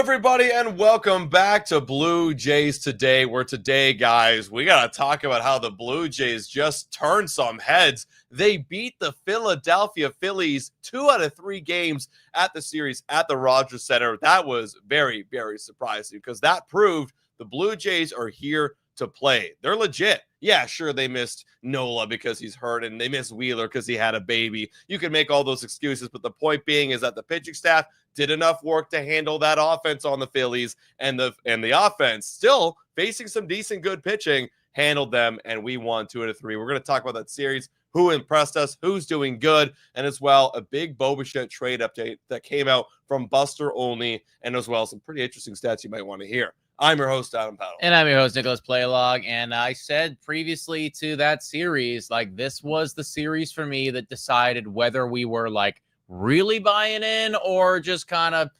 everybody, and welcome back to Blue Jays Today, where today, guys, we got to talk about how the Blue Jays just turned some heads. They beat the Philadelphia Phillies 2 out of 3 games at the series at the Rogers Center. That was very, very surprising because that proved the Blue Jays are here to play. They're legit. Yeah, sure, they missed Nola because he's hurt, and they missed Wheeler because he had a baby. You can make all those excuses, but the point being is that the pitching staff did enough work to handle that offense on the Phillies, and the offense, still facing some decent good pitching, handled them, and we won 2 out of 3. We're going to talk about that series, who impressed us, who's doing good, and as well, a big Bichette trade update that came out from Buster Olney, and as well, some pretty interesting stats you might want to hear. I'm your host, Adam Patron. And I'm your host, Nicholas Playlog. And I said previously to that series, like, this was the series for me that decided whether we were, like, really buying in or just kind of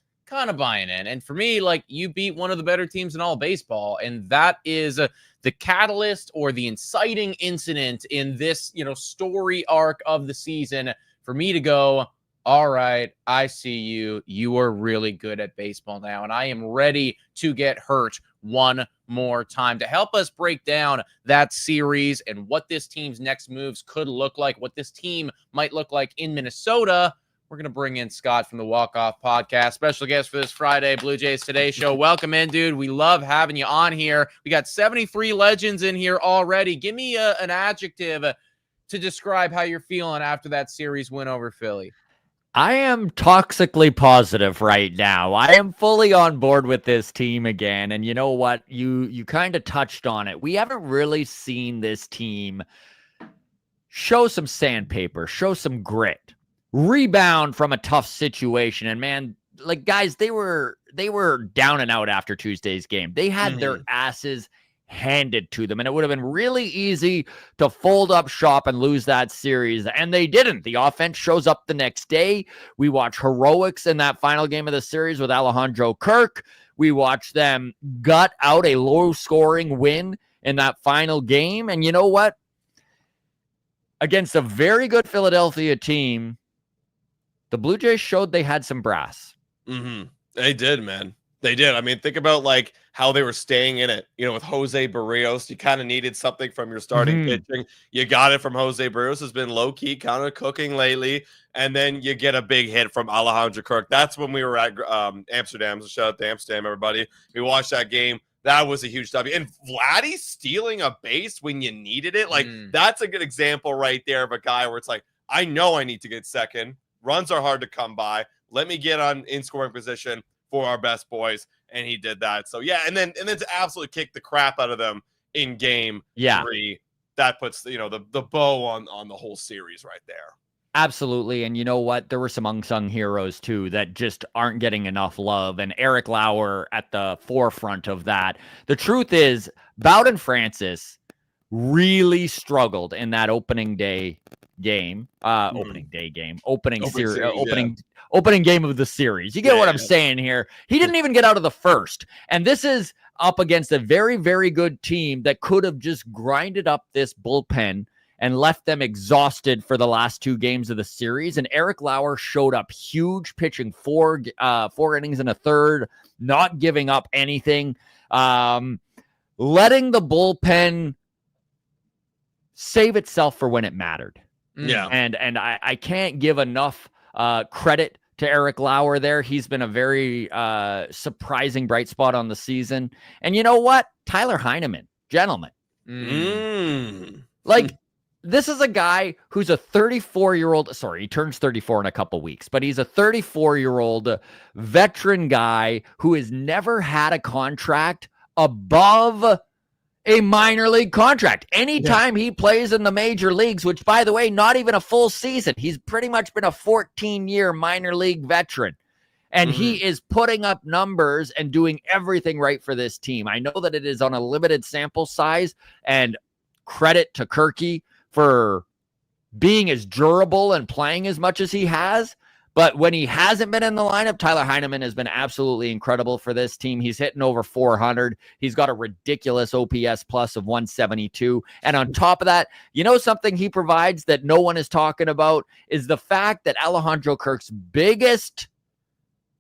buying in. And for me, like, you beat one of the better teams in all baseball. And that is the catalyst or the inciting incident in this, story arc of the season for me to go, all right, I see you. You are really good at baseball now, and I am ready to get hurt one more time. To help us break down that series and what this team's next moves could look like, what this team might look like in Minnesota, we're going to bring in Scott from the Walk-Off Podcast, special guest for this Friday Blue Jays Today show. Welcome in, dude. We love having you on here. We got 73 legends in here already. Give me an adjective to describe how you're feeling after that series win over Philly. I am toxically positive right now. I am fully on board with this team again. And you know what? You kind of touched on it. We haven't really seen this team show some sandpaper, show some grit, rebound from a tough situation. And man, like, guys, they were down and out after Tuesday's game. They had their asses handed to them, and it would have been really easy to fold up shop and lose that series, and they didn't. The offense shows up the next day. We watch heroics in that final game of the series with Alejandro Kirk. We watch them gut out a low-scoring win in that final game, and you know what? Against a very good Philadelphia team, the Blue Jays showed they had some brass. They did, man. They did. I mean, think about, like, how they were staying in it. With Jose Barrios, you kind of needed something from your starting pitching. You got it from Jose Barrios, has been low-key kind of cooking lately. And then you get a big hit from Alejandro Kirk. That's when we were at Amsterdam. So shout out to Amsterdam, everybody. We watched that game. That was a huge W. And Vladdy stealing a base when you needed it. Like, that's a good example right there of a guy where it's like, I know I need to get second. Runs are hard to come by. Let me get in scoring position for our best boys, and he did that. So yeah, and then to absolutely kick the crap out of them in game 3, that puts the bow on the whole series right there. Absolutely. And you know what? There were some unsung heroes too that just aren't getting enough love, and Eric Lauer at the forefront of that. The truth is, Bowden Francis really struggled in that opening game of the series. You get what I'm saying here? He didn't even get out of the first. And this is up against a very, very good team that could have just grinded up this bullpen and left them exhausted for the last 2 games of the series. And Eric Lauer showed up huge, pitching 4 innings and a third, not giving up anything, letting the bullpen save itself for when it mattered. Yeah. And I can't give enough credit to Eric Lauer there. He's been a very surprising bright spot on the season. And you know what? Tyler Heineman, gentlemen. Like, this is a guy who's a 34-year-old. Sorry, he turns 34 in a couple weeks, but he's a 34-year-old veteran guy who has never had a contract above a minor league contract. Anytime he plays in the major leagues, which, by the way, not even a full season, he's pretty much been a 14-year minor league veteran. And he is putting up numbers and doing everything right for this team. I know that it is on a limited sample size, and credit to Kirky for being as durable and playing as much as he has. But when he hasn't been in the lineup, Tyler Heineman has been absolutely incredible for this team. He's hitting over 400. He's got a ridiculous OPS plus of 172. And on top of that, something he provides that no one is talking about is the fact that Alejandro Kirk's biggest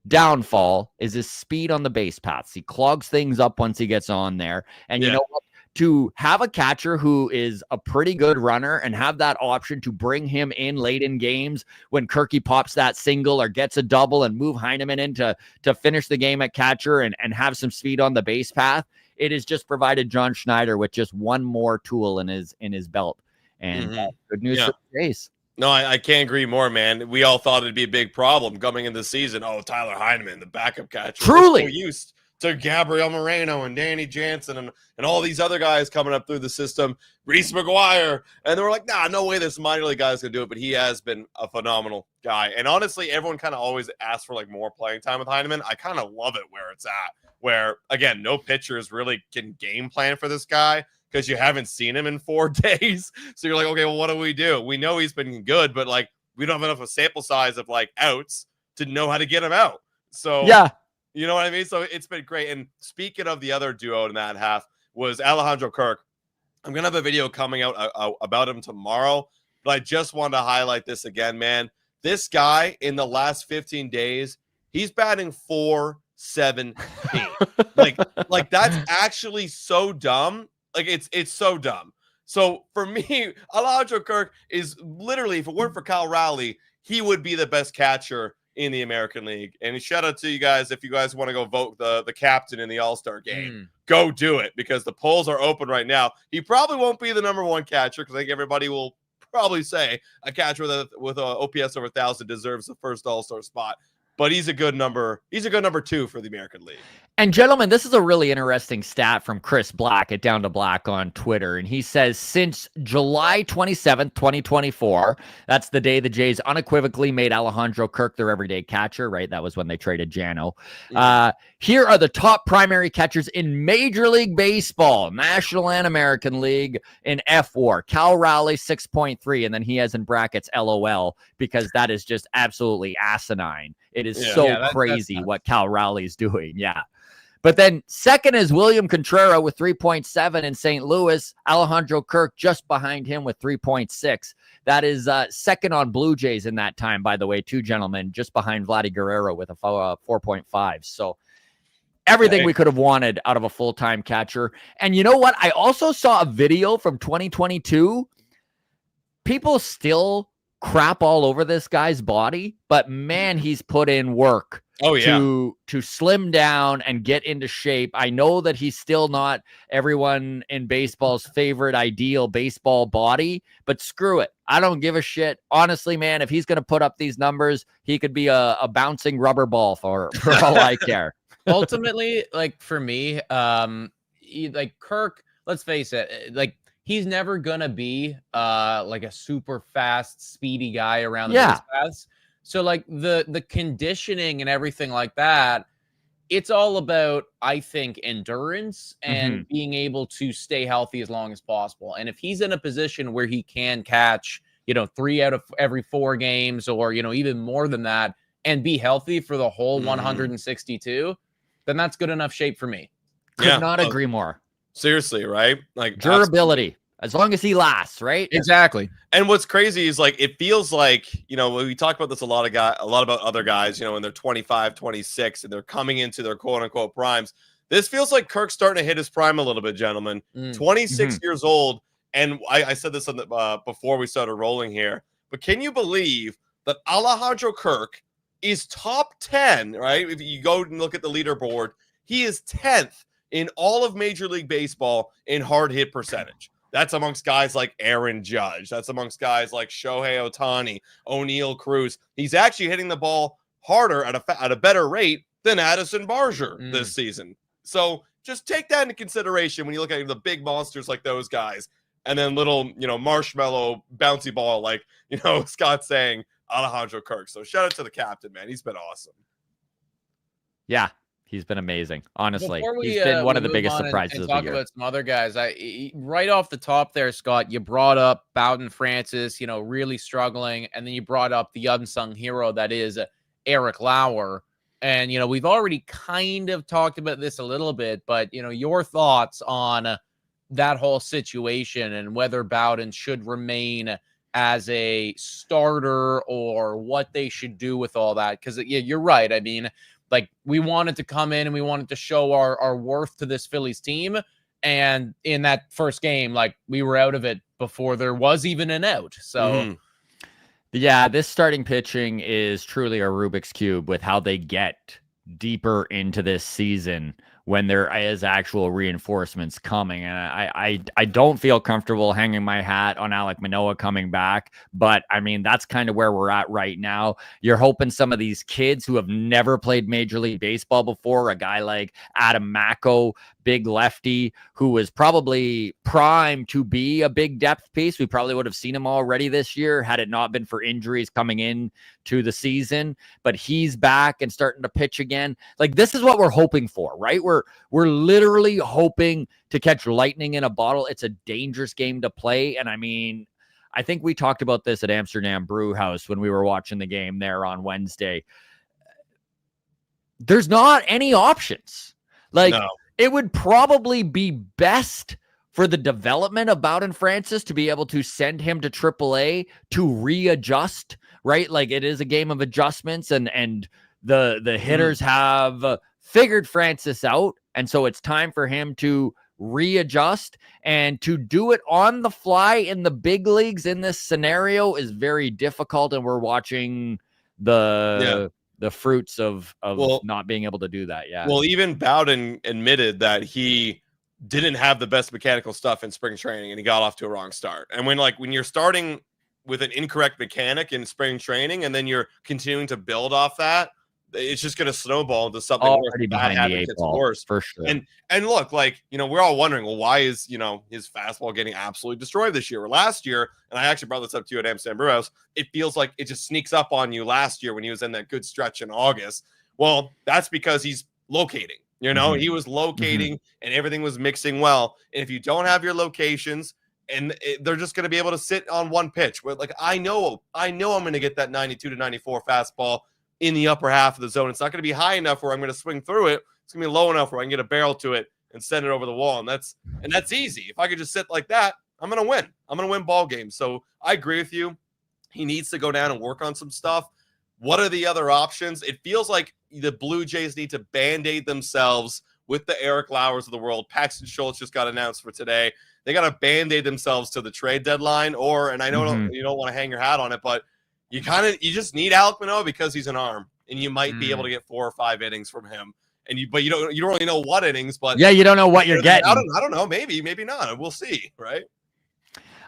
downfall is his speed on the base paths. He clogs things up once he gets on there. And you know what? To have a catcher who is a pretty good runner and have that option to bring him in late in games when Kirky pops that single or gets a double and move Heineman in to finish the game at catcher and have some speed on the base path, it has just provided John Schneider with just one more tool in his belt. And good news for the Jays. No, I can't agree more, man. We all thought it'd be a big problem coming into the season. Oh, Tyler Heineman, the backup catcher. Truly. We're so used to Gabriel Moreno and Danny Jansen and all these other guys coming up through the system, Reese McGuire. And they were like, nah, no way this minor league guy's going to do it. But he has been a phenomenal guy. And honestly, everyone kind of always asks for like more playing time with Heineman. I kind of love it where it's at, where, again, no pitchers really can game plan for this guy because you haven't seen him in 4 days. So you're like, okay, well, what do? We know he's been good, but like we don't have enough of a sample size of like outs to know how to get him out. So yeah. You know what I mean? So it's been great. And speaking of the other duo in that half was Alejandro Kirk. I'm going to have a video coming out about him tomorrow, but I just wanted to highlight this again, man. This guy in the last 15 days, he's batting .478. like that's actually so dumb. Like it's so dumb. So for me, Alejandro Kirk is literally, if it weren't for Cal Raleigh, he would be the best catcher in the American League. And shout out to you guys if you guys want to go vote the captain in the All-Star game. Go do it because the polls are open right now. He probably won't be the number one catcher because I think everybody will probably say a catcher with a OPS over 1,000 deserves the first All-Star spot. But he's a good number 2 for the American League. And gentlemen, this is a really interesting stat from Chris Black at Down to Black on Twitter. And he says, since July 27th, 2024, that's the day the Jays unequivocally made Alejandro Kirk their everyday catcher, right? That was when they traded Jano. Here are the top primary catchers in Major League Baseball, National and American League in F-WAR. Cal Raleigh, 6.3. And then he has in brackets LOL because that is just absolutely asinine. It is crazy what Cal Raleigh's doing. Yeah. But then second is William Contreras with 3.7 in St. Louis. Alejandro Kirk just behind him with 3.6. That is second on Blue Jays in that time, by the way, 2 gentlemen, just behind Vladdy Guerrero with a 4.5. So everything we could have wanted out of a full-time catcher. And you know what? I also saw a video from 2022. People still crap all over this guy's body, but man, he's put in work to slim down and get into shape. I know that he's still not everyone in baseball's favorite ideal baseball body, but screw it. I don't give a shit. Honestly, man, if he's going to put up these numbers, he could be a bouncing rubber ball for all I care. Ultimately, like for me, like Kirk, let's face it, like he's never gonna be like a super fast, speedy guy around the base paths. So like the conditioning and everything like that, it's all about, I think, endurance and being able to stay healthy as long as possible. And if he's in a position where he can catch, 3 out of every 4 games or, even more than that and be healthy for the whole 162, then that's good enough shape for me. Could not agree more. Seriously, right? Like durability, as long as he lasts, right? Exactly. And what's crazy is like it feels like, we talk about this a lot about other guys, when they're 25, 26 and they're coming into their quote unquote primes. This feels like Kirk's starting to hit his prime a little bit, gentlemen. 26 years old, and I said this on the before we started rolling here, but can you believe that Alejandro Kirk is top 10, right? If you go and look at the leaderboard, he is 10th in all of Major League Baseball in hard hit percentage. That's amongst guys like Aaron Judge. That's amongst guys like Shohei Ohtani, O'Neal Cruz. He's actually hitting the ball harder at a better rate than Addison Barger this season. So just take that into consideration when you look at the big monsters like those guys, and then little, marshmallow bouncy ball like, Scott's saying, Alejandro Kirk. So shout out to the captain, man. He's been awesome. Yeah. He's been amazing. Honestly, he's been one of the biggest surprises of the year. Talk about some other guys. Right off the top there, Scott, you brought up Bowden Francis, really struggling, and then you brought up the unsung hero that is Eric Lauer. And we've already kind of talked about this a little bit, but your thoughts on that whole situation and whether Bowden should remain as a starter or what they should do with all that. Because you're right. I mean, like we wanted to come in and we wanted to show our worth to this Phillies team. And in that first game, like we were out of it before there was even an out. So yeah, this starting pitching is truly a Rubik's Cube with how they get deeper into this season when there is actual reinforcements coming. And I don't feel comfortable hanging my hat on Alek Manoah coming back, but I mean, that's kind of where we're at right now. You're hoping some of these kids who have never played Major League Baseball before, a guy like Adam Macko, big lefty, who was probably primed to be a big depth piece. We probably would have seen him already this year had it not been for injuries coming in to the season, but he's back and starting to pitch again. Like, this is what we're hoping for, right? We're literally hoping to catch lightning in a bottle. It's a dangerous game to play. And I mean, I think we talked about this at Amsterdam Brew House when we were watching the game there on Wednesday. There's not any options. Like, no. It would probably be best for the development of Bowden Francis to be able to send him to AAA to readjust, right? Like, it is a game of adjustments, and the hitters have figured Francis out, and so it's time for him to readjust, and to do it on the fly in the big leagues in this scenario is very difficult, and we're watching the fruits of not being able to do that. Yeah. Well, even Bowden admitted that he didn't have the best mechanical stuff in spring training, and he got off to a wrong start. And when you're starting with an incorrect mechanic in spring training, and then you're continuing to build off that, it's just going to snowball into something already behind the eight ball, worse for sure. And look, like, we're all wondering, well, why is, his fastball getting absolutely destroyed this year or last year? And I actually brought this up to you at Amsterdam Brew House. It feels like it just sneaks up on you last year when he was in that good stretch in August. Well, that's because he's locating, he was locating and everything was mixing well. And if you don't have your locations, and they're just going to be able to sit on one pitch where, like, I know I'm going to get that 92 to 94 fastball in the upper half of the zone. It's not going to be high enough where I'm going to swing through it. It's going to be low enough where I can get a barrel to it and send it over the wall. And that's easy. If I could just sit like that, I'm going to win. I'm going to win ball games. So I agree with you. He needs to go down and work on some stuff. What are the other options? It feels like the Blue Jays need to Band-Aid themselves with the Eric Lauers of the world. Paxton Schultz just got announced for today. They got to Band-Aid themselves to the trade deadline, and I know you don't want to hang your hat on it, but you just need Alek Manoah because he's an arm, and you might be able to get 4 or 5 innings from him. But you don't really know what innings, but yeah, you don't know what you're getting. I don't know, maybe not. We'll see, right?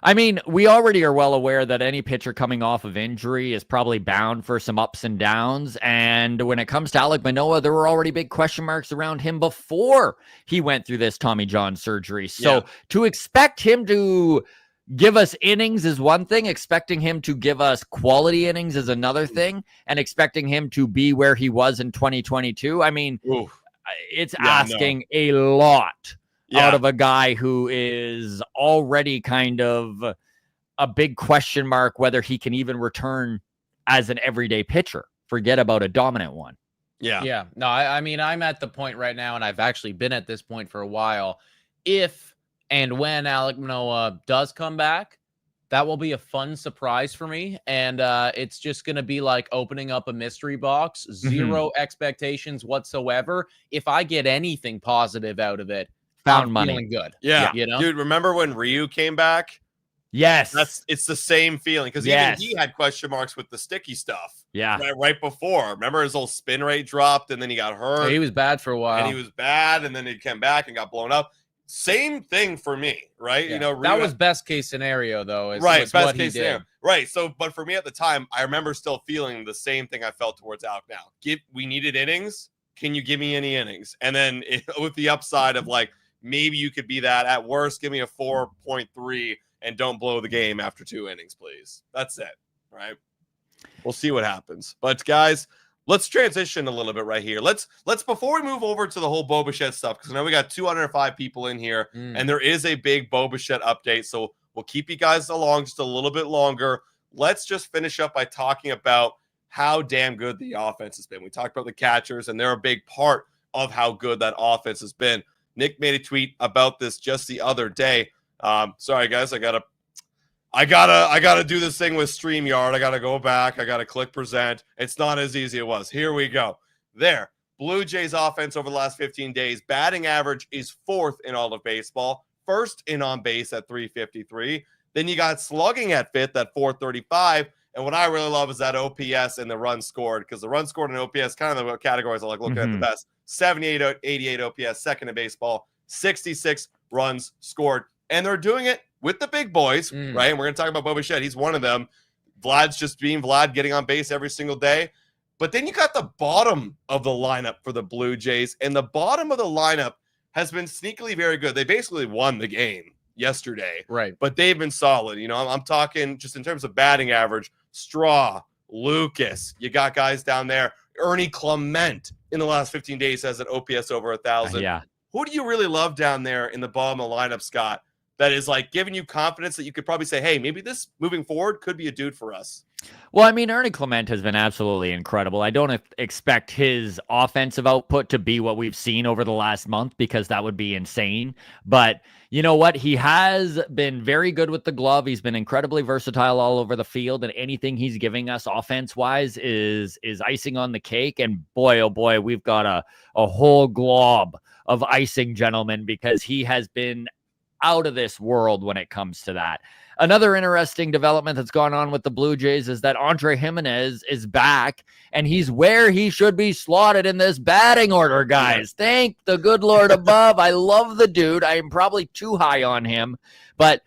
I mean, we already are well aware that any pitcher coming off of injury is probably bound for some ups and downs. And when it comes to Alek Manoah, there were already big question marks around him before he went through this Tommy John surgery. So to expect him to give us innings is one thing. Expecting him to give us quality innings is another thing. And expecting him to be where he was in 2022, I mean, it's asking a lot out of a guy who is already kind of a big question mark whether he can even return as an everyday pitcher. Forget about a dominant one. Yeah. No, I mean, I'm at the point right now, and I've actually been at this point for a while. If and when Alek Manoah does come back, that will be a fun surprise for me. And it's just going to be like opening up a mystery box, zero expectations whatsoever. If I get anything positive out of it, I'm money. Feeling good. Yeah. Dude, remember when Ryu came back? Yes. It's the same feeling, because even he had question marks with the sticky stuff. Yeah. Right before. Remember his whole spin rate dropped, and then he got hurt. He was bad for a while. And he was bad, and then he came back and got blown up. Same thing for me, right? Yeah. That was best case scenario, though. Right, best case scenario. Right. So, but for me at the time, I remember still feeling the same thing I felt towards Alek now. We needed innings. Can you give me any innings? And then with the upside of, like, maybe you could be that. At worst, give me a 4.3 and don't blow the game after 2 innings, please. That's it, right? We'll see what happens. But guys, let's transition a little bit right here. Let's before we move over to the whole Bo Bichette stuff, because I know we got 205 people in here, and there is a big Bo Bichette update. So we'll keep you guys along just a little bit longer. Let's just finish up by talking about how damn good the offense has been. We talked about the catchers, and they're a big part of how good that offense has been. Nick made a tweet about this just the other day. Sorry guys, I gotta do this thing with StreamYard. I gotta go back. I gotta click present. It's not as easy as it was. Here we go. There. Blue Jays offense over the last 15 days, batting average is 4th in all of baseball, 1st in on base at 353. Then you got slugging at 5th at 435. And what I really love is that OPS and the runs scored, because the runs scored and OPS kind of the categories I like looking at the best. 78, 88 OPS, 2nd in baseball, 66 runs scored. And they're doing it with the big boys, right? And we're going to talk about Bichette. He's one of them. Vlad's just being Vlad, getting on base every single day. But then you got the bottom of the lineup for the Blue Jays, and the bottom of the lineup has been sneakily very good. They basically won the game yesterday, right? But they've been solid. You know, I'm talking just in terms of batting average. Straw, Lucas, you got guys down there. Ernie Clement in the last 15 days has an OPS over 1,000. Yeah. Who do you really love down there in the bottom of the lineup, Scott, that is like giving you confidence that you could probably say, hey, maybe this moving forward could be a dude for us? Well, I mean, Ernie Clement has been absolutely incredible. I don't expect his offensive output to be what we've seen over the last month, because that would be insane. But you know what? He has been very good with the glove. He's been incredibly versatile all over the field, and anything he's giving us offense-wise is icing on the cake. And boy, oh boy, we've got a whole glob of icing, gentlemen, because he has been out of this world when it comes to that. Another interesting development that's gone on with the Blue Jays is that Andre Jimenez is back, and he's where he should be slotted in this batting order, guys. Thank the good Lord above. I love the dude. I am probably too high on him, but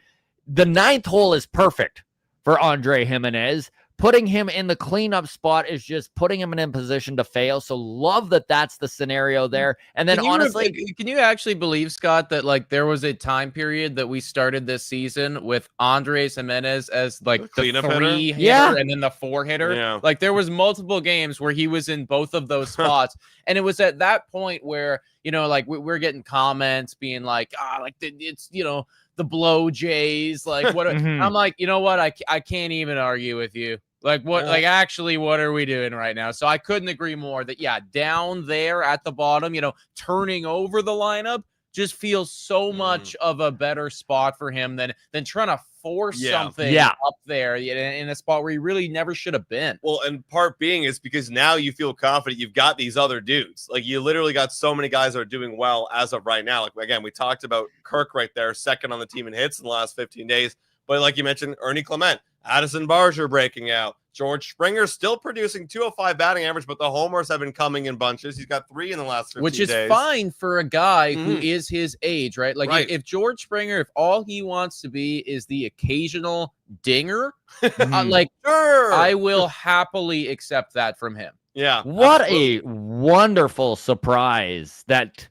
the 9th hole is perfect for Andre Jimenez. Putting him in the cleanup spot is just putting him in a position to fail. So love that that's the scenario there. And then honestly, can you actually believe, Scott, that like there was a time period that we started this season with Andres Jimenez as like the 3 hitter and then the 4 hitter? Yeah. Like there was multiple games where he was in both of those spots. And it was at that point where, you know, like we're getting comments being like, like it's, you know, the Blow Jays, like what? I'm like, you know what? I can't even argue with you. Like what, like actually, what are we doing right now? So I couldn't agree more that, down there at the bottom, you know, turning over the lineup just feels so much of a better spot for him than trying to force something up there in a spot where he really never should have been. Well, and part being is because now you feel confident you've got these other dudes. Like you literally got so many guys that are doing well as of right now. Like again, we talked about Kirk right there, 2nd on the team in hits in the last 15 days. But like you mentioned, Ernie Clement, Addison Barger breaking out. George Springer still producing 205 batting average, but the homers have been coming in bunches. He's got 3 in the last 15 Which is days. fine for a guy who is his age, right? Like if George Springer, if all he wants to be is the occasional dinger, I will happily accept that from him. Yeah. What a wonderful surprise that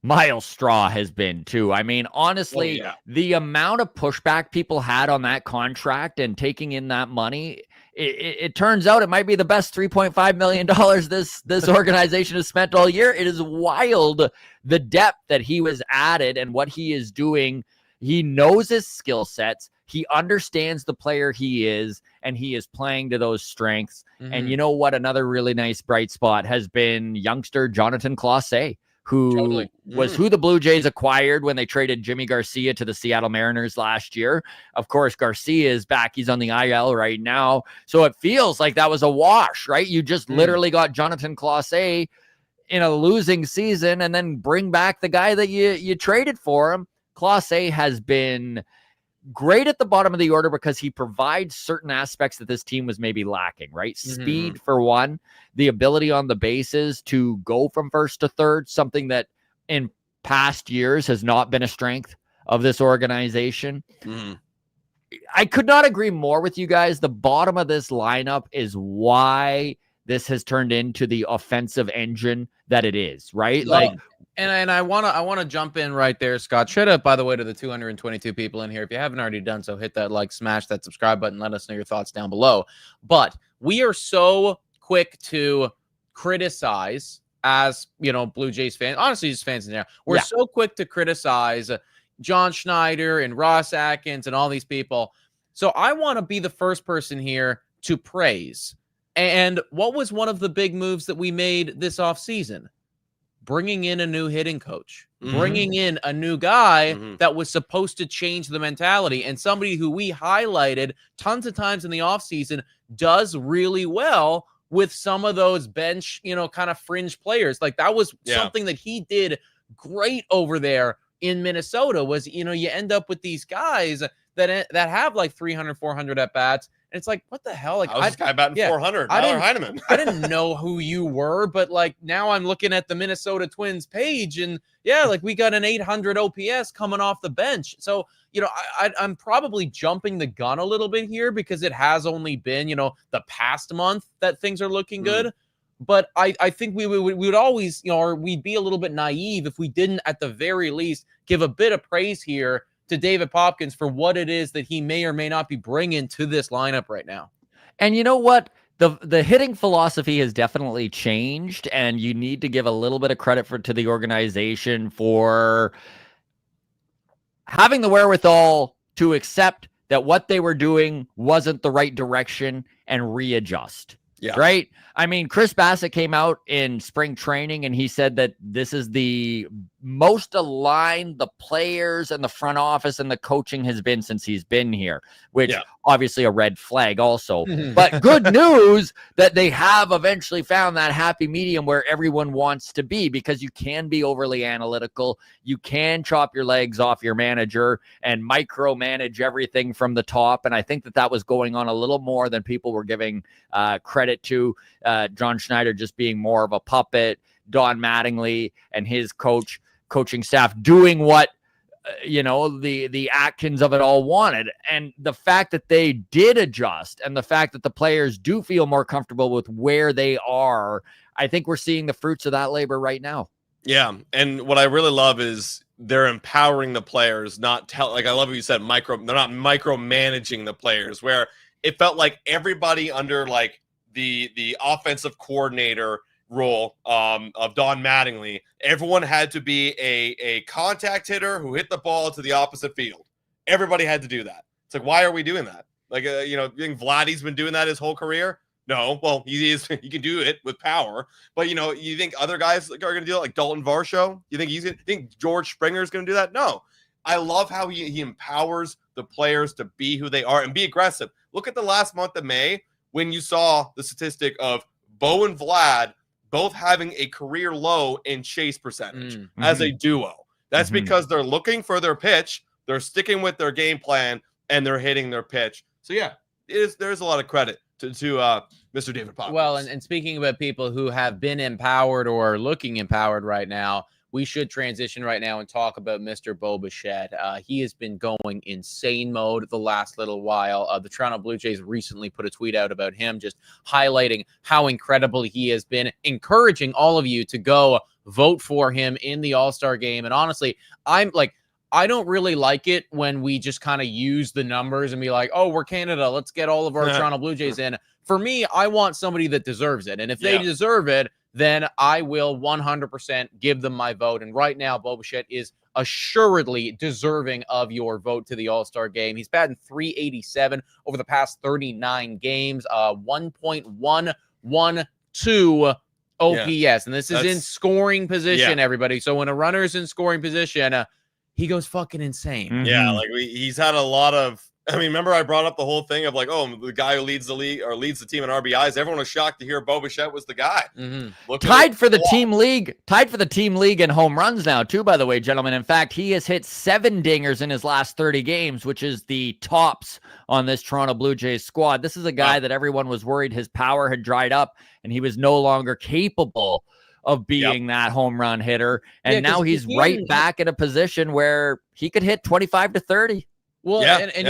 Miles Straw has been too. I mean, honestly, the amount of pushback people had on that contract and taking in that money, it turns out it might be the best $3.5 million this organization has spent all year. It is wild, the depth that he was added and what he is doing. He knows his skill sets. He understands the player he is, and he is playing to those strengths. And you know what? Another really nice bright spot has been youngster Jonathan Clase, who was who the Blue Jays acquired when they traded Jimmy Garcia to the Seattle Mariners last year. Of course, Garcia is back. He's on the IL right now. So it feels like that was a wash, right? You just literally got Jonathan Clase in a losing season and then bring back the guy that you traded for him. Clase has been great at the bottom of the order because he provides certain aspects that this team was maybe lacking, right? Speed for one, the ability on the bases to go from first to third, something that in past years has not been a strength of this organization. I could not agree more with you guys. The bottom of this lineup is why this has turned into the offensive engine that it is, right? And I want to jump in right there, Scott. Shout out, by the way, to the 222 people in here. If you haven't already done so, hit that like, smash that subscribe button. Let us know your thoughts down below. But we are so quick to criticize as, you know, Blue Jays fans, honestly, just fans in there. We're so quick to criticize John Schneider and Ross Atkins and all these people. So I want to be the first person here to praise. And what was one of the big moves that we made this offseason? Bringing in a new hitting coach, bringing in a new guy that was supposed to change the mentality, and somebody who we highlighted tons of times in the offseason does really well with some of those bench, kind of fringe players. Like that was something that he did great over there in Minnesota was, you end up with these guys that have like 300, 400 at bats. And it's like, what the hell? Like, this guy batting 400. Tyler Heineman. I didn't know who you were, but like now I'm looking at the Minnesota Twins page, and like we got an 800 OPS coming off the bench. So, I'm probably jumping the gun a little bit here because it has only been, the past month that things are looking good. But I think we would always, or we'd be a little bit naive if we didn't at the very least give a bit of praise here to David Popkins for what it is that he may or may not be bringing to this lineup right now. And you know what? The hitting philosophy has definitely changed, and you need to give a little bit of credit to the organization for having the wherewithal to accept that what they were doing wasn't the right direction and readjust. Yeah. Right? I mean, Chris Bassett came out in spring training and he said that this is the most aligned the players and the front office and the coaching has been since he's been here, which obviously a red flag also. But good news that they have eventually found that happy medium where everyone wants to be, because you can be overly analytical. You can chop your legs off your manager and micromanage everything from the top. And I think that was going on a little more than people were giving credit to. John Schneider just being more of a puppet, Don Mattingly and his coaching staff doing what the Atkins of it all wanted. And the fact that they did adjust and the fact that the players do feel more comfortable with where they are, I think we're seeing the fruits of that labor right now. Yeah, and what I really love is they're empowering the players, I love what you said, they're not micromanaging the players, where it felt like everybody under like the offensive coordinator role of Don Mattingly, everyone had to be a contact hitter who hit the ball to the opposite field. Everybody had to do that. It's like, why are we doing that? Like, you think Vladdy's been doing that his whole career? No. Well, he can do it with power. But, you think other guys are going to do it, like Dalton Varsho? You think George Springer's going to do that? No. I love how he empowers the players to be who they are and be aggressive. Look at the last month of May when you saw the statistic of Bo and Vlad both having a career low in chase percentage as a duo. That's because they're looking for their pitch, they're sticking with their game plan, and they're hitting their pitch. So, there's a lot of credit to Mr. David Popkins. Well, and speaking about people who have been empowered or looking empowered right now, we should transition right now and talk about Mr. Bo Bichette. He has been going insane mode the last little while. The Toronto Blue Jays recently put a tweet out about him, just highlighting how incredible he has been, encouraging all of you to go vote for him in the All-Star game. And honestly, I don't really like it when we just kind of use the numbers and be like, oh, we're Canada, let's get all of our Toronto Blue Jays in. For me, I want somebody that deserves it. And if they deserve it, then I will 100% give them my vote. And right now, Bo Bichette is assuredly deserving of your vote to the All-Star game. He's batting .387 over the past 39 games, 1.112 OPS. And this is in scoring position, everybody. So when a runner's in scoring position, he goes fucking insane. Yeah, like he's had a lot of. I mean, remember I brought up the whole thing of like, oh, the guy who leads the league or leads the team in RBIs. Everyone was shocked to hear Bo Bichette was the guy. Tied for the team league in home runs now, too, by the way, gentlemen. In fact, he has hit 7 dingers in his last 30 games, which is the tops on this Toronto Blue Jays squad. This is a guy that everyone was worried his power had dried up and he was no longer capable of being that home run hitter. And now he's right back in a position where he could hit 25 to 30. Well,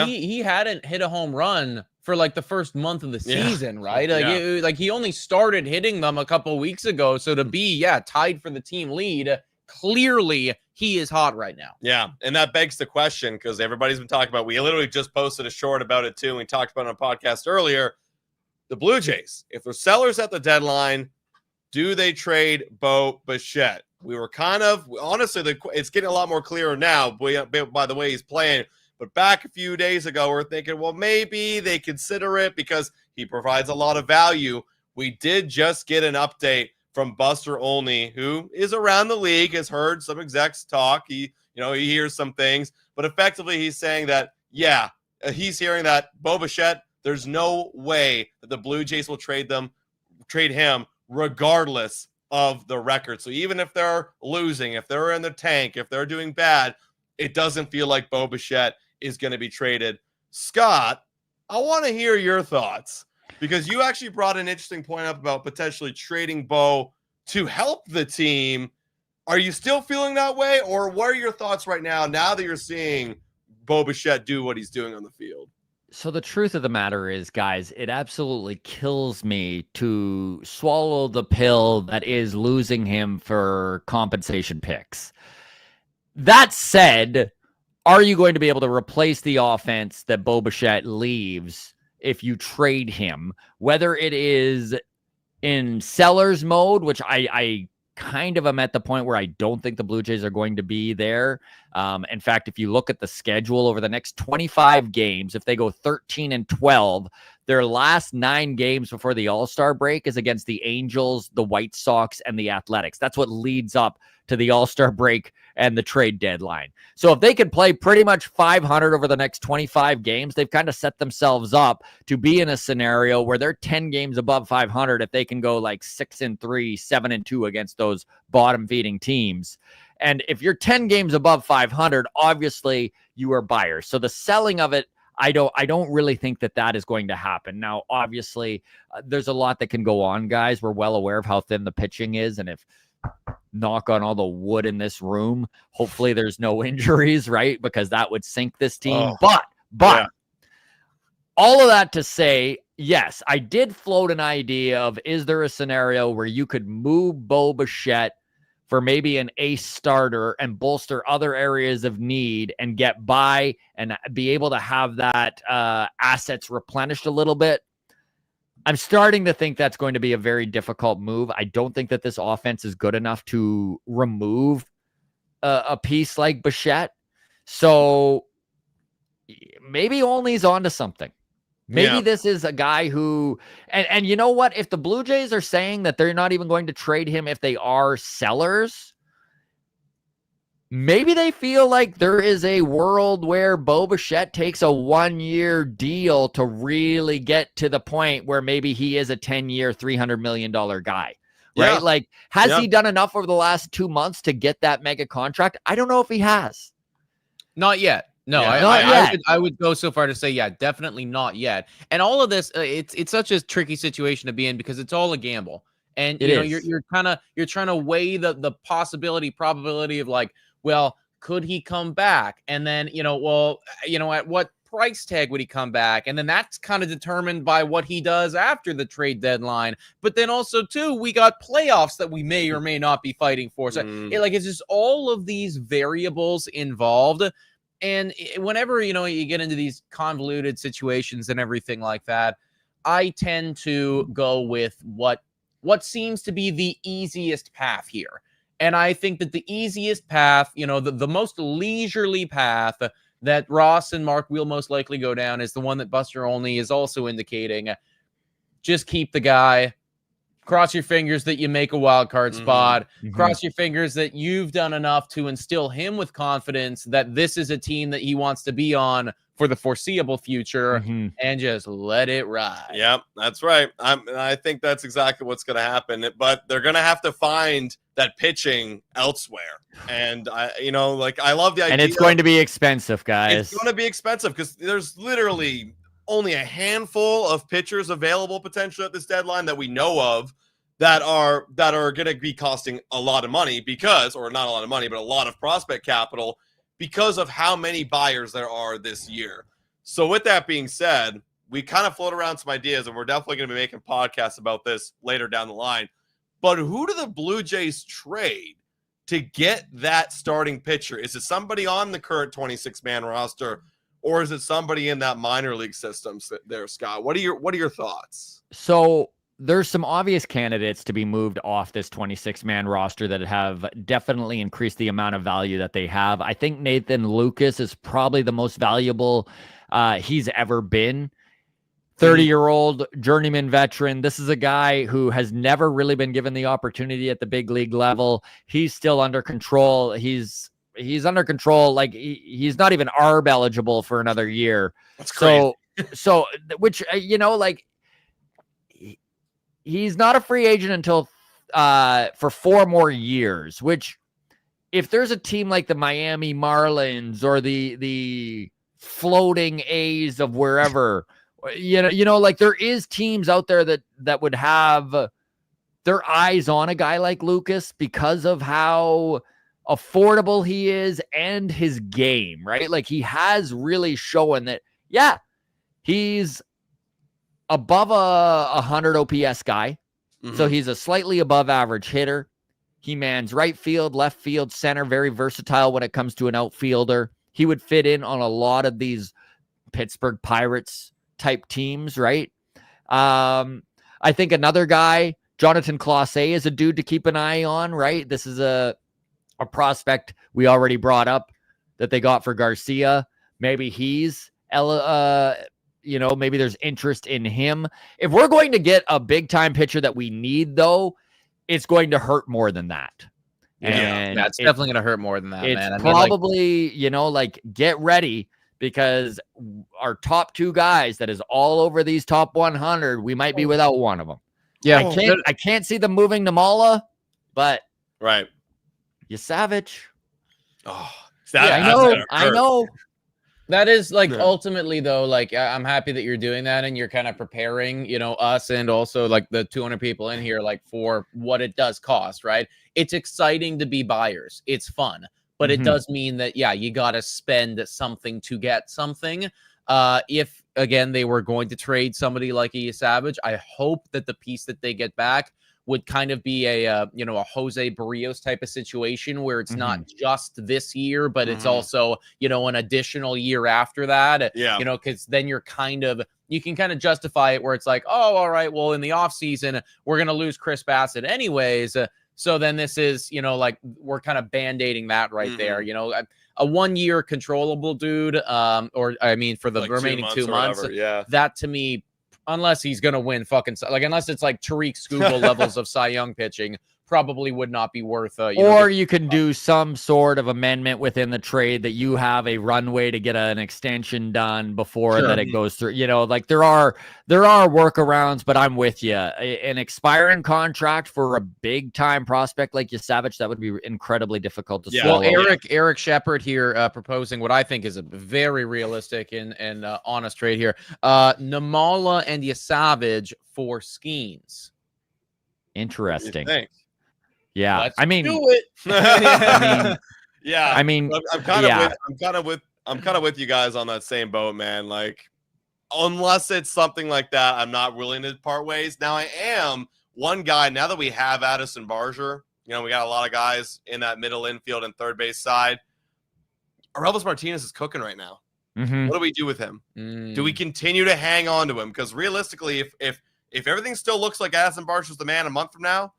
he hadn't hit a home run for like the first month of the season, right? Like he only started hitting them a couple weeks ago. So to be tied for the team lead, clearly he is hot right now. Yeah, and that begs the question, because everybody's been talking about. We literally just posted a short about it too. And we talked about it on a podcast earlier. The Blue Jays, if they're sellers at the deadline, do they trade Bo Bichette? We were kind of honestly, it's getting a lot more clearer now by the way he's playing. But back a few days ago, we're thinking, well, maybe they consider it because he provides a lot of value. We did just get an update from Buster Olney, who is around the league, has heard some execs talk. He hears some things, but effectively he's saying that, he's hearing that Bo Bichette, there's no way that the Blue Jays will trade them trade him regardless of the record. So even if they're losing, if they're in the tank, if they're doing bad, it doesn't feel like Bo Bichette is going to be traded. Scott, I want to hear your thoughts because you actually brought an interesting point up about potentially trading Bo to help the team. Are you still feeling that way, or what are your thoughts right now that you're seeing Bo Bichette do what he's doing on the field? So the truth of the matter is, guys, it absolutely kills me to swallow the pill that is losing him for compensation picks. That said, are you going to be able to replace the offense that Bo Bichette leaves if you trade him? Whether it is in seller's mode, which I kind of am at the point where I don't think the Blue Jays are going to be there. In fact, if you look at the schedule over the next 25 games, if they go 13-12, their last 9 games before the All-Star break is against the Angels, the White Sox, and the Athletics. That's what leads up to the All-Star break and the trade deadline. So if they can play pretty much 500 over the next 25 games, they've kind of set themselves up to be in a scenario where they're 10 games above 500 if they can go like 6-3, 7-2 against those bottom feeding teams. And if you're 10 games above 500, obviously you are buyers. So the selling of it, I don't really think that is going to happen. Now, obviously, there's a lot that can go on, guys. We're well aware of how thin the pitching is, and if knock on all the wood in this room, hopefully there's no injuries, right? Because that would sink this team. But yeah. All of that to say, yes, I did float an idea of, is there a scenario where you could move Bo Bichette for maybe an ace starter and bolster other areas of need and get by and be able to have that assets replenished a little bit? I'm starting to think that's going to be a very difficult move. I don't think that this offense is good enough to remove a piece like Bichette. So maybe Olney's onto something. Maybe this is a guy who, and you know what? If the Blue Jays are saying that they're not even going to trade him if they are sellers, maybe they feel like there is a world where Bo Bichette takes a 1-year deal to really get to the point where maybe he is a 10-year, $300 million guy, right? Yeah. Like, has he done enough over the last 2 months to get that mega contract? I don't know if he has. Not yet. No, I would go so far to say, definitely not yet. And all of this, it's such a tricky situation to be in because it's all a gamble. And you're trying to weigh the probability of like, well, could he come back? And then, at what price tag would he come back? And then that's kind of determined by what he does after the trade deadline. But then also, too, we got playoffs that we may or may not be fighting for. So it's just all of these variables involved. And whenever, you get into these convoluted situations and everything like that, I tend to go with what seems to be the easiest path here. And I think that the easiest path, the most leisurely path that Ross and Mark will most likely go down is the one that Buster Olney is also indicating. Just keep the guy. Cross your fingers that you make a wild card spot. Cross your fingers that you've done enough to instill him with confidence that this is a team that he wants to be on for the foreseeable future, and just let it ride. Yep, that's right. I think that's exactly what's going to happen. But they're going to have to find that pitching elsewhere. And I love the idea. And it's going to be expensive, guys. It's going to be expensive because there's literally only a handful of pitchers available potentially at this deadline that we know of that are going to be costing a lot of money or not a lot of money, but a lot of prospect capital because of how many buyers there are this year. So with that being said, we kind of float around some ideas, and we're definitely going to be making podcasts about this later down the line. But who do the Blue Jays trade to get that starting pitcher? Is it somebody on the current 26-man roster, or is it somebody in that minor league system there, Scott? What are your thoughts? So there's some obvious candidates to be moved off this 26-man roster that have definitely increased the amount of value that they have. I think Nathan Lucas is probably the most valuable he's ever been. 30-year-old journeyman veteran. This is a guy who has never really been given the opportunity at the big league level. He's still under control. He's under control. Like he's not even ARB eligible for another year. That's crazy. So which, he's not a free agent until for 4 more years, which if there's a team like the Miami Marlins or the floating A's of wherever, like there is teams out there that would have their eyes on a guy like Lucas because of how affordable he is and his game, right? Like he has really shown that, yeah, he's above a 100 OPS guy. So he's a slightly above average hitter. He mans right field, left field, center, very versatile when it comes to an outfielder. He would fit in on a lot of these Pittsburgh Pirates type teams, right? I think another guy, Jonathan Clase, is a dude to keep an eye on, right? This is a prospect we already brought up that they got for Garcia. Maybe he's maybe there's interest in him. If we're going to get a big time pitcher that we need, though, it's going to hurt more than that. And it's definitely going to hurt more than that, it's man. I probably, get ready because our top 2 guys that is all over these top 100, we might be without one of them. Yeah. I can't see them moving to Mala, but right. Yasavage. Oh, I know. That is ultimately though, I'm happy that you're doing that and you're kind of preparing, us and also like the 200 people in here, for what it does cost, right? It's exciting to be buyers. It's fun, but it does mean that, you got to spend something to get something. If again, they were going to trade somebody like a Savage, I hope that the piece that they get back would kind of be a Jose Barrios type of situation where it's not just this year, but it's also, an additional year after that, because then you can kind of justify it where it's like, oh, all right, well, in the off season, we're going to lose Chris Bassett anyways. So then this is, we're kind of band-aiding that right there, a 1 year controllable dude, for the remaining 2 months, that to me, unless he's going to win unless it's like Tariq Skubal levels of Cy Young pitching, probably would not be worth you can do some sort of amendment within the trade that you have a runway to get an extension done before that it goes through. There are workarounds, but I'm with you. An expiring contract for a big time prospect like Yasavage, that would be incredibly difficult to swallow. Well, Eric Shepard here proposing what I think is a very realistic and honest trade here. Namala and Yasavage for Skeens. Interesting. Yeah, Let's do it. I'm kind of with you guys on that same boat, man. Unless it's something like that, I'm not willing to part ways. Now, I am one guy. Now that we have Addison Barger, we got a lot of guys in that middle infield and third base side. Aurelvis Martinez is cooking right now. What do we do with him? Do we continue to hang on to him? Because realistically, if everything still looks like Addison Barger's the man a month from now,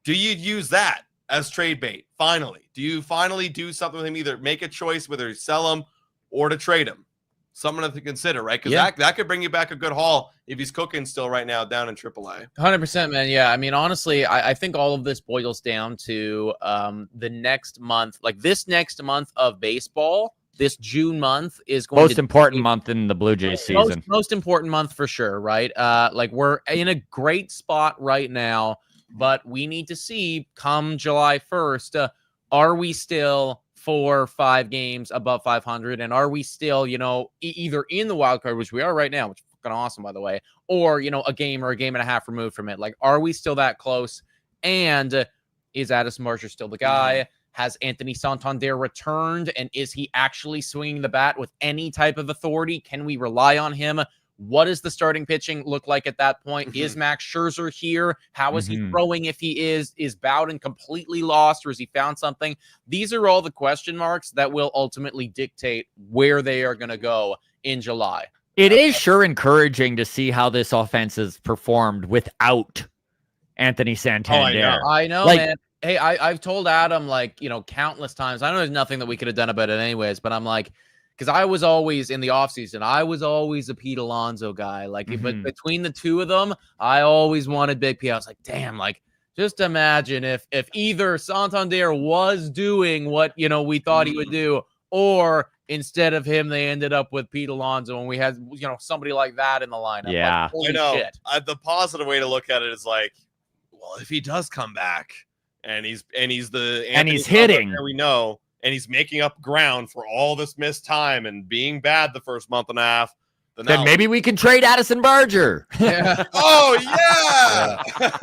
do you use that as trade bait? Finally, do you finally do something with him? Either make a choice whether you sell him or to trade him. Something to consider, right? Because that could bring you back a good haul if he's cooking still right now down in AAA. 100%, man. Yeah, honestly, I think all of this boils down to the next month, this next month of baseball. This June month is going most important month in the Blue Jays season. Most important month for sure, right? We're in a great spot right now. But we need to see come July 1st, are we still 4 or 5 games above 500? And are we still, either in the wild card, which we are right now, which is fucking awesome, by the way, or, a game or a game and a half removed from it? Are we still that close? And is Addison Barger still the guy? Has Anthony Santander returned? And is he actually swinging the bat with any type of authority? Can we rely on him? What does the starting pitching look like at that point? Is Max Scherzer here? How is he throwing if he is? Is Bowden completely lost or has he found something? These are all the question marks that will ultimately dictate where they are going to go in July. It is sure encouraging to see how this offense has performed without Anthony Santander. I know, man. Hey, I've told Adam, countless times. I know there's nothing that we could have done about it anyways, but I'm like, because I was always in the offseason, I was always a Pete Alonso guy. But between the two of them, I always wanted Big P. I was like, damn, just imagine if either Santander was doing what, we thought he would do, or Instead of him, they ended up with Pete Alonso, and we had somebody like that in the lineup. Yeah. Like, holy I know. shit. The positive way to look at it is like, well, if he does come back and he's hitting, we know, and he's making up ground for all this missed time and being bad the first month and a half, then maybe we can trade Addison Barger. Yeah. Oh yeah.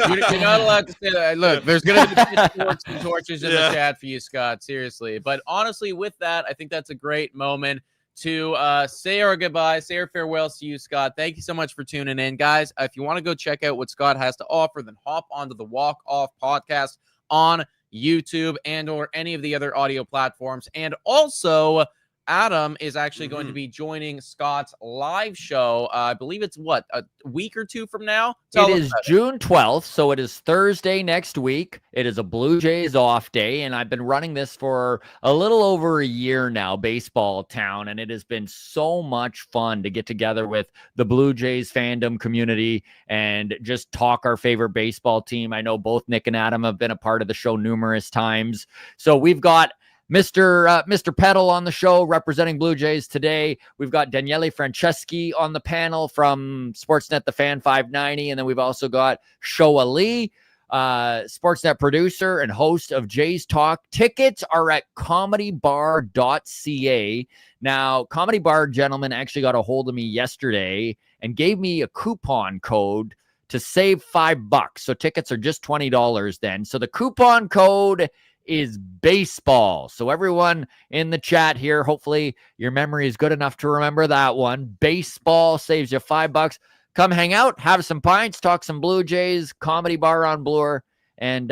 You're not allowed to say that. Look, there's gonna be pitchforks and torches in the chat for you, Scott. Seriously, but honestly, with that, I think that's a great moment to say our goodbye, say our farewells to you, Scott. Thank you so much for tuning in, guys. If you want to go check out what Scott has to offer, then hop onto the Walk Off podcast on YouTube and or any of the other audio platforms. And also, Adam is actually going to be joining Scott's live show. I believe it's a week or two from now. It is June 12th, so it is Thursday next week. It is a Blue Jays off day, and I've been running this for a little over a year now, Baseball Town, and it has been so much fun to get together with the Blue Jays fandom community and just talk our favorite baseball team. I know both Nick and Adam have been a part of the show numerous times. So we've got Mr. Peddle on the show representing Blue Jays today. We've got Daniele Franceschi on the panel from Sportsnet, the Fan 590. And then we've also got Shoa Lee, Sportsnet producer and host of Jays Talk. Tickets are at comedybar.ca. Now, Comedy Bar gentleman actually got a hold of me yesterday and gave me a coupon code to save $5. So tickets are just $20 then. So the coupon code is baseball. So everyone in the chat here, hopefully your memory is good enough to remember that one. Baseball saves you $5. Come hang out, have some pints, talk some Blue Jays, Comedy Bar on Bloor. And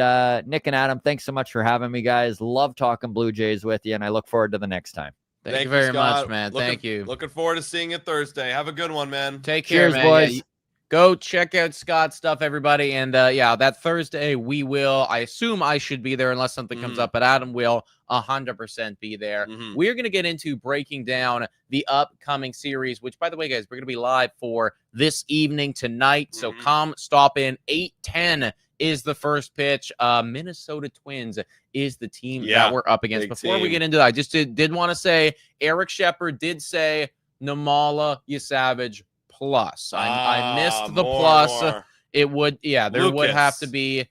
Nick and Adam, thanks so much for having me, guys. Love talking Blue Jays with you, and I look forward to the next time. Thank you very much, man. Thank you. Looking forward to seeing you Thursday. Have a good one, man. Take care, Cheers, man. boys. Yeah, go check out Scott's stuff, everybody. And that Thursday I assume I should be there unless something comes up, but Adam will 100% be there. We're going to get into breaking down the upcoming series, which, by the way, guys, we're going to be live for this evening tonight. So come stop in. 8:10 is the first pitch. Minnesota Twins is the team that we're up against. Before we get into that, I just did want to say, Eric Shepard did say, Namala, you savage. Plus. I missed the plus. It would, there would have to be,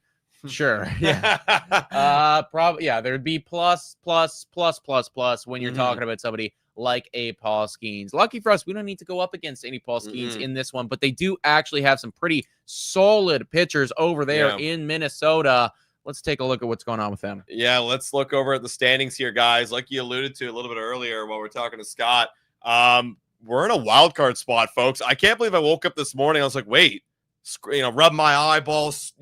sure. Yeah. Probably, there'd be plus when you're talking about somebody like a Paul Skeens. Lucky for us, we don't need to go up against any Paul Skeens in this one, but they do actually have some pretty solid pitchers over there in Minnesota. Let's take a look at what's going on with them. Yeah, let's look over at the standings here, guys. Like you alluded to a little bit earlier while we're talking to Scott. We're in a wild card spot, folks. I can't believe I woke up this morning. I was like, wait, rub my eyeballs,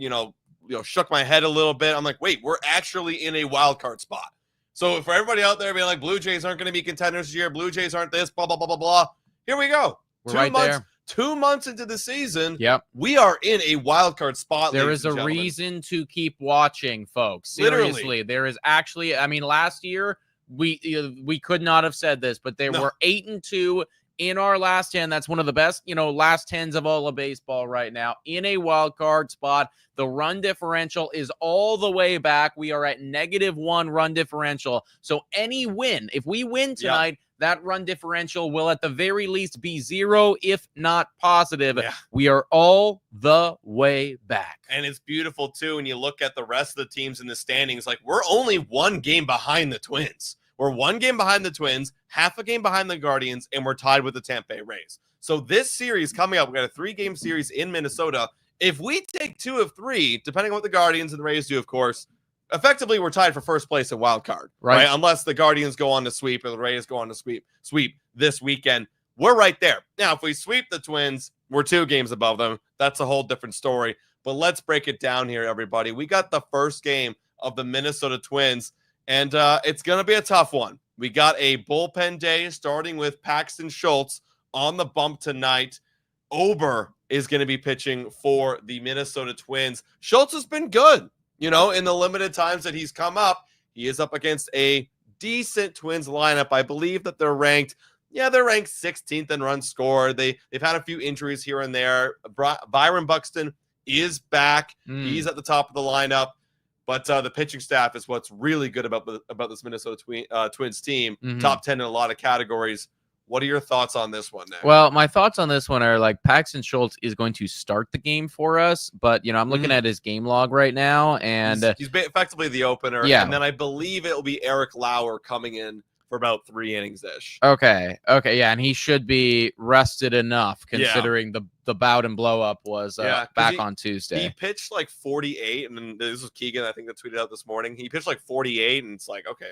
shook my head a little bit. I'm like, wait, we're actually in a wild card spot. So for everybody out there being like, Blue Jays aren't going to be contenders this year, Blue Jays aren't this, blah, blah, blah, blah, blah. Here we go. We're right there. 2 months into the season, we are in a wild card spot. There is a reason to keep watching, folks. Seriously, literally. There is actually, last year we could not have said this, but they were 8-2 in our last 10. That's one of the best, last 10s of all of baseball right now in a wild card spot. The run differential is all the way back. We are at -1 run differential. So any win, if we win tonight, that run differential will at the very least be 0, if not positive. We are all the way back. And it's beautiful too. When you look at the rest of the teams in the standings, like we're only 1 game behind the Twins. We're 1 game behind the Twins, half a game behind the Guardians, and we're tied with the Tampa Bay Rays. So this series coming up, we got a 3-game series in Minnesota. If we take 2 of 3, depending on what the Guardians and the Rays do, of course, effectively we're tied for first place at wild card, right? Unless the Guardians go on to sweep or the Rays go on to sweep this weekend. We're right there. Now, if we sweep the Twins, we're 2 games above them. That's a whole different story. But let's break it down here, everybody. We got the first game of the Minnesota Twins. And it's going to be a tough one. We got a bullpen day starting with Paxton Schultz on the bump tonight. Ober is going to be pitching for the Minnesota Twins. Schultz has been good, in the limited times that he's come up. He is up against a decent Twins lineup. I believe that they're ranked 16th in runs scored. They've had a few injuries here and there. Byron Buxton is back. He's at the top of the lineup. But the pitching staff is what's really good about this Minnesota Twins team. Top 10 in a lot of categories. What are your thoughts on this one, Nick? Well, my thoughts on this one are like Paxton Schultz is going to start the game for us, but I'm looking at his game log right now, and he's effectively the opener. Yeah. And then I believe it'll be Eric Lauer coming in for about 3 innings ish. Okay, yeah, and he should be rested enough considering the bout and blow up was back on Tuesday. He pitched like 48, and then this was Keegan, I think, that tweeted out this morning. He pitched like 48, and it's like, okay.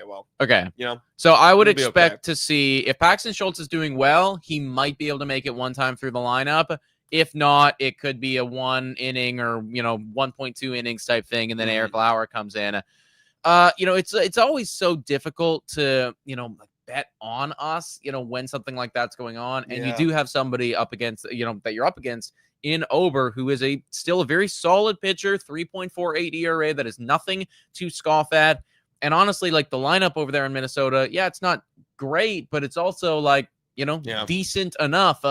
So I would expect to see if Paxton Schultz is doing well, he might be able to make it one time through the lineup. If not, it could be a 1 inning or 1.2 innings type thing, and then Eric Lauer comes in. It's always so difficult to, bet on us, when something like that's going on. And you do have somebody up against, that you're up against in Ober, who is still a very solid pitcher, 3.48 ERA. That is nothing to scoff at. And honestly, like the lineup over there in Minnesota, it's not great, but it's also like, decent enough.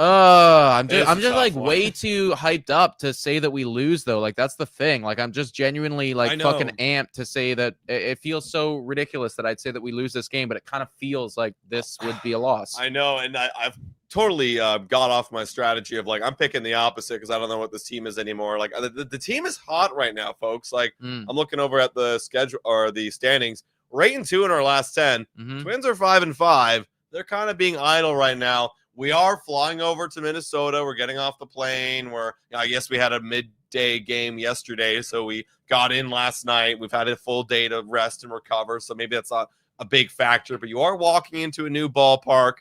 I'm just like way too hyped up to say that we lose though. Like that's the thing. Like I'm just genuinely like fucking amped to say that it feels so ridiculous that I'd say that we lose this game, but it kind of feels like this would be a loss. I know, and I've totally got off my strategy of like I'm picking the opposite because I don't know what this team is anymore. Like the team is hot right now, folks. Like I'm looking over at the schedule or the standings. We're 8-2 in our last 10. Twins are 5-5. They're kind of being idle right now. We are flying over to Minnesota. We're getting off the plane. I guess we had a midday game yesterday, so we got in last night. We've had a full day to rest and recover, so maybe that's not a big factor. But you are walking into a new ballpark.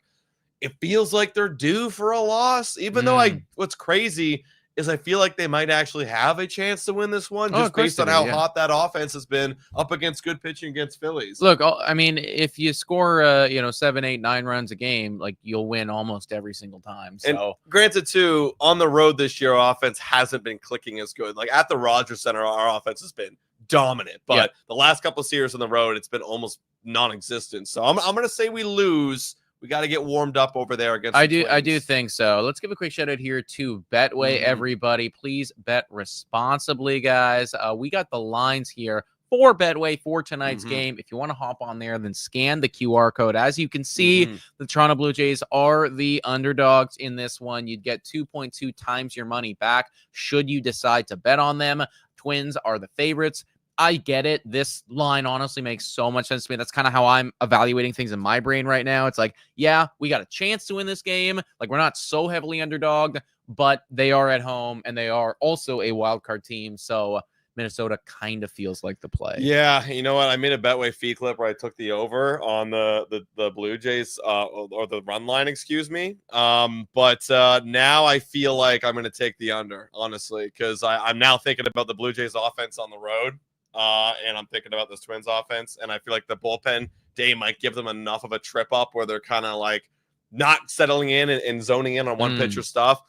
It feels like they're due for a loss, even though what's crazy is I feel like they might actually have a chance to win this one just based on how hot that offense has been up against good pitching against Phillies. Look, I mean, if you score, 7, 8, 9 runs a game, like you'll win almost every single time. So, and granted, too, on the road this year, our offense hasn't been clicking as good. Like at the Rogers Center, our offense has been dominant, but the last couple of series on the road, it's been almost non-existent. So I'm going to say we lose. We got to get warmed up over there against. I do think so. Let's give a quick shout out here to Betway, everybody. Please bet responsibly, guys. We got the lines here for Betway for tonight's game. If you want to hop on there, then scan the QR code. As you can see, the Toronto Blue Jays are the underdogs in this one. You'd get 2.2 times your money back should you decide to bet on them. Twins are the favorites. I get it. This line honestly makes so much sense to me. That's kind of how I'm evaluating things in my brain right now. It's like, we got a chance to win this game. Like we're not so heavily underdogged, but they are at home and they are also a wild card team. So Minnesota kind of feels like the play. Yeah, you know what? I made a Betway feed clip where I took the over on the Blue Jays or the run line, excuse me. But now I feel like I'm going to take the under, honestly, because I'm now thinking about the Blue Jays offense on the road. And I'm thinking about this Twins offense, and I feel like the bullpen day might give them enough of a trip up where they're kind of like not settling in and zoning in on one pitcher stuff.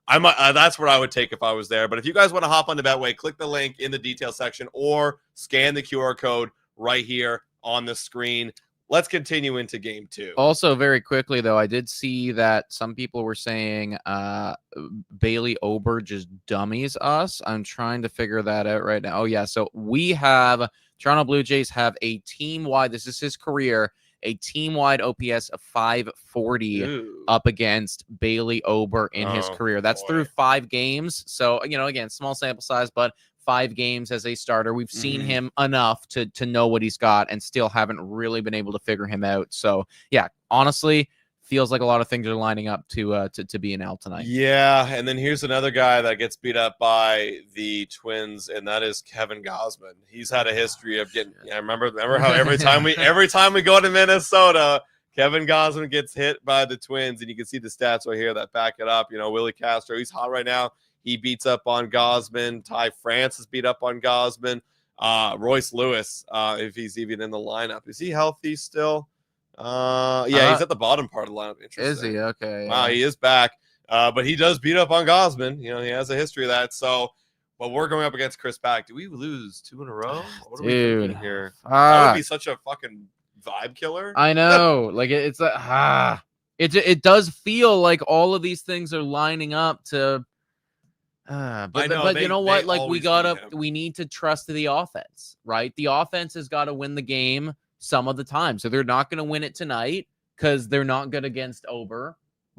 That's what I would take if I was there. But if you guys want to hop onto Betway, click the link in the detail section or scan the QR code right here on the screen. Let's continue into game 2. Also, very quickly, though, I did see that some people were saying Bailey Ober just dummies us. I'm trying to figure that out right now. Oh, yeah. So we have Toronto Blue Jays have a team-wide, this is his career, a team-wide OPS of 540 up against Bailey Ober in his career. That's through 5 games. So, again, small sample size, but 5 games as a starter. We've seen him enough to know what he's got and still haven't really been able to figure him out. So, honestly, feels like a lot of things are lining up to be an L tonight. Yeah, and then here's another guy that gets beat up by the Twins, and that is Kevin Gausman. He's had a history of getting. I remember how every time we go to Minnesota, Kevin Gausman gets hit by the Twins, and you can see the stats right here that back it up. Willie Castro, he's hot right now. He beats up on Gausman. Ty France has beat up on Gausman. Royce Lewis, if he's even in the lineup, is he healthy still? He's at the bottom part of the lineup. Interesting. Is he? Okay. Wow, he is back. But he does beat up on Gausman. He has a history of that. So, but we're going up against Chris Pack. Do we lose 2 in a row? What are we thinking here? That would be such a fucking vibe killer. I know. Like it's it does feel like all of these things are lining up to. But you know what? Like we need to trust the offense, right? The offense has got to win the game some of the time. So they're not going to win it tonight because they're not good against Ober,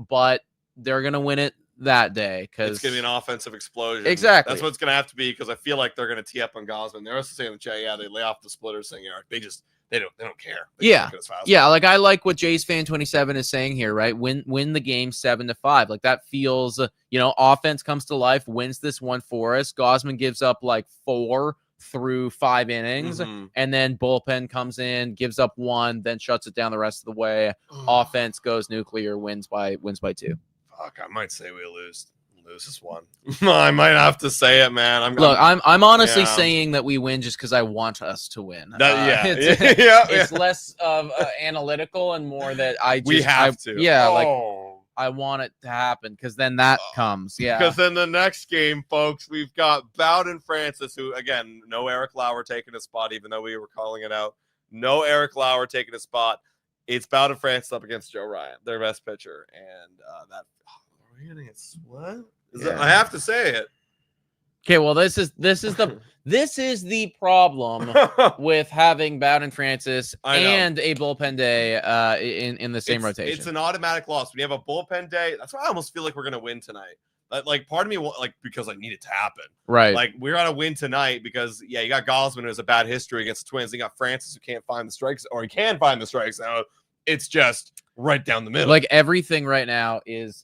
but they're going to win it that day because it's going to be an offensive explosion. Exactly. That's what it's going to have to be because I feel like they're going to tee up on Gosman. They're also saying in the chat, yeah, they lay off the splitters thing. They don't care. Yeah. Like I like what Jays fan 27 is saying here, right? Win the game 7-5. Like that feels, offense comes to life, wins this one for us. Gosman gives up like 4 through 5 innings, and then bullpen comes in, gives up 1, then shuts it down the rest of the way. Offense goes nuclear, wins by 2. Fuck, I might say we lose this one. I might have to say it, man. I'm honestly saying that we win just because I want us to win. It's less of analytical and more that we have to. I want it to happen because then that comes. Yeah. Because in the next game, folks, we've got Bowden Francis, who again, no Eric Lauer taking a spot, even though we were calling it out. No Eric Lauer taking a spot. It's Bowden Francis up against Joe Ryan, their best pitcher, and I have to say it. Okay, well, this is the problem with having Bowden Francis and a bullpen day in the same rotation. It's an automatic loss when you have a bullpen day. That's why I almost feel like we're gonna win tonight. Like part of me, like because I need it to happen. Right. Like we're gonna win tonight because you got Gosman who has a bad history against the Twins. You got Francis who can't find the strikes, or he can find the strikes. Now it's just right down the middle. Like everything right now is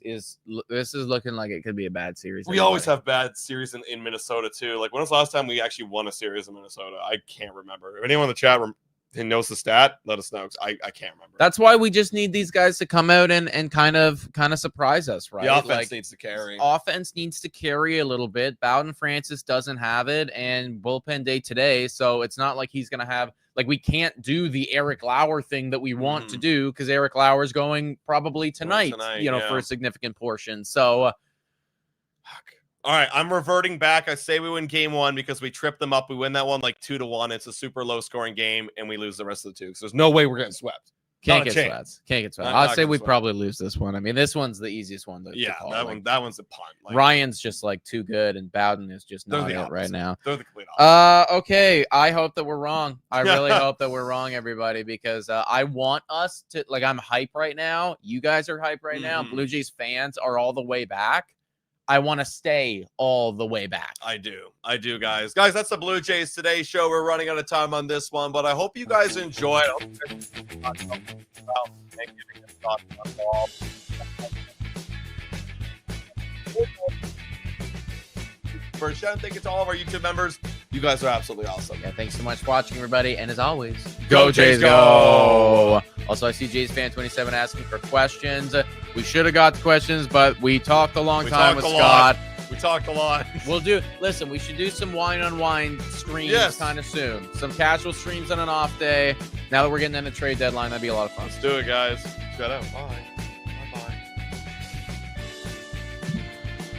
this is looking like it could be a bad series. We always have bad series in Minnesota too. Like when was the last time we actually won a series in Minnesota? I can't remember. If anyone in the chat room knows the stat, let us know. I can't remember. That's why we just need these guys to come out and kind of surprise us, right? The offense needs to carry. Offense needs to carry a little bit. Bowden Francis doesn't have it, and bullpen day today, so it's not like he's gonna have. Like, we can't do the Eric Lauer thing that we want to do because Eric Lauer is going probably tonight, for a significant portion. So, all right, I'm reverting back. I say we win game 1 because we tripped them up. We win that one like 2-1. It's a super low scoring game, and we lose the rest of the 2 because there's no way we're getting swept. Can't get swept. I'd say we'd probably lose this one. I mean, this one's the easiest one to call. That one's a punt. Ryan's just like too good, and Bowden is just not it right now. They're the complete opposite. Okay. I hope that we're wrong. I really hope that we're wrong, everybody, because I want us to I'm hype right now. You guys are hype right now. Blue Jays fans are all the way back. I want to stay all the way back. I do, guys. Guys, that's the Blue Jays Today show. We're running out of time on this one, but I hope you guys enjoy it. For Shannon, thank you to all of our YouTube members. You guys are absolutely awesome. Yeah, thanks so much for watching, everybody. And as always, go Jays, go! Also, I see Jays fan 27 asking for questions. We should have got the questions, but we talked a long time with Scott. We talked a lot. Listen, we should do some wine on wine streams kind of soon. Some casual streams on an off day. Now that we're getting in a trade deadline, that'd be a lot of fun. Let's do it, guys. Shut up. Bye.